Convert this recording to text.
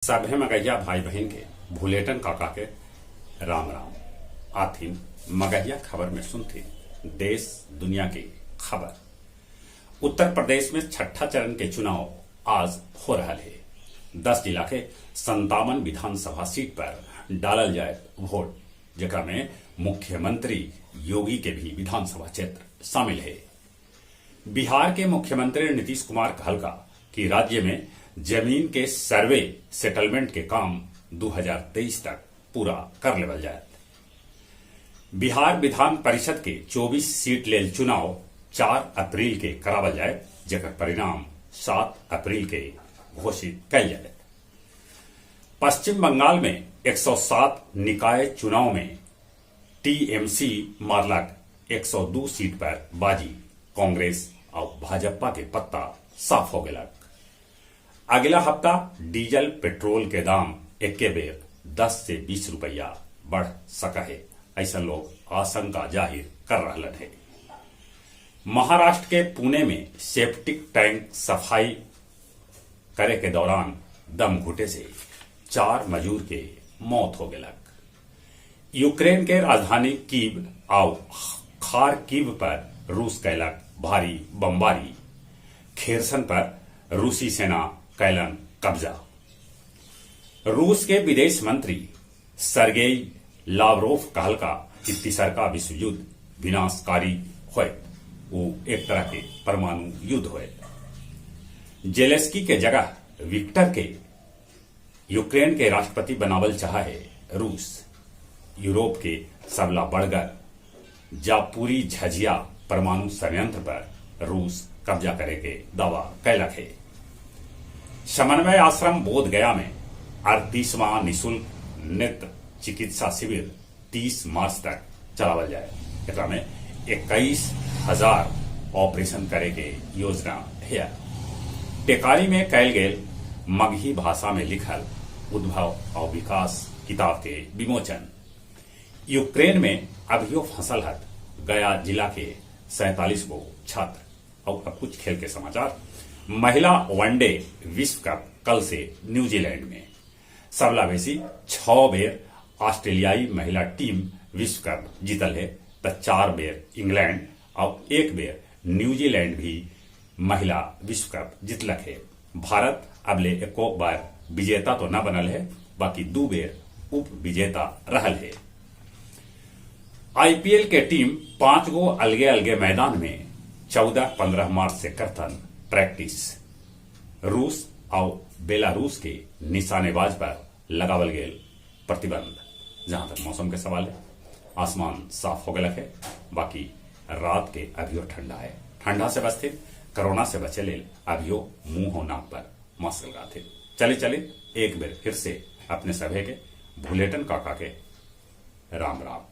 सभे मगहिया भाई बहन के भूलेटन काका के राम राम। आथिन मगहिया खबर में सुनती देश दुनिया की खबर। उत्तर प्रदेश में छठा चरण के चुनाव आज हो रहा है। 10 जिला के 57 विधानसभा सीट पर डालल जाए वोट, जेकरा में मुख्यमंत्री योगी के भी विधानसभा क्षेत्र शामिल है। बिहार के मुख्यमंत्री नीतीश कुमार कहलका कि राज्य में जमीन के सर्वे सेटलमेंट के काम 2023 तक पूरा कर लेवल जाए। बिहार विधान परिषद के 24 सीट लेल चुनाव 4 अप्रैल के करावल जाए, जेकर परिणाम 7 अप्रैल के घोषित कल जाए। पश्चिम बंगाल में 107 निकाय चुनाव में टीएमसी मारलक 102 सीट पर बाजी। कांग्रेस और भाजपा के पत्ता साफ हो गया। अगला हफ्ता डीजल पेट्रोल के दाम एके बेर 10 से 20 रुपया बढ़ सका है, ऐसा लोग आशंका जाहिर कर रहे हैं। महाराष्ट्र के पुणे में सेप्टिक टैंक सफाई करे के दौरान दम घुटे से 4 मजदूर के मौत हो गया। यूक्रेन के राजधानी कीव और खार्किव पर रूस कैलक भारी बमबारी। खेरसन पर रूसी सेना कैलन कब्जा। रूस के विदेश मंत्री सरगेई लावरोव कहलका कि तीसरका विश्व युद्ध विनाशकारी होए, वो एक तरह के परमाणु युद्ध होए। जेलेस्की के जगह विक्टर के यूक्रेन के राष्ट्रपति बनावल चाहा है रूस। यूरोप के सबला बढ़कर जापूरी झझिया परमाणु संयंत्र पर रूस कब्जा करे के दावा कैलक है। समन्वय आश्रम बोध गया में 38वां निःशुल्क नेत्र चिकित्सा शिविर 30 मार्च तक चलावल जाए। एकरा में 21,000 ऑपरेशन करे के योजना है। टेकारी में कैल गेल मगही भाषा में लिखल उद्भव और विकास किताब के विमोचन। यूक्रेन में अभियो फंसल हत गया जिला के 47 गो छात्र। और अब कुछ खेल के समाचार। महिला वनडे विश्व कप कल से न्यूजीलैंड में। सबला बेसी 6 बेर ऑस्ट्रेलियाई महिला टीम विश्व कप जीतल है, तो 4 बेर इंग्लैंड और 1 बेर न्यूजीलैंड भी महिला विश्व कप जीतलक है। भारत अबले एको बार विजेता तो न बनल है, बाकी 2 बेर उप विजेता रहल है। आईपीएल के टीम 5 गो अलगे अलगे मैदान में 14-15 मार्च से करतन प्रैक्टिस। रूस और बेलारूस के निशानेबाज पर लगावल गेल प्रतिबंध। जहां तक मौसम के सवाल है, आसमान साफ हो गया है, बाकी रात के अभियो ठंडा है। ठंडा से बचते, कोरोना से बचे ले अभियो मुंह हो नाक पर मास्क लगाते। चले एक बेर फिर से अपने सभे के भूलेटन काका के राम राम।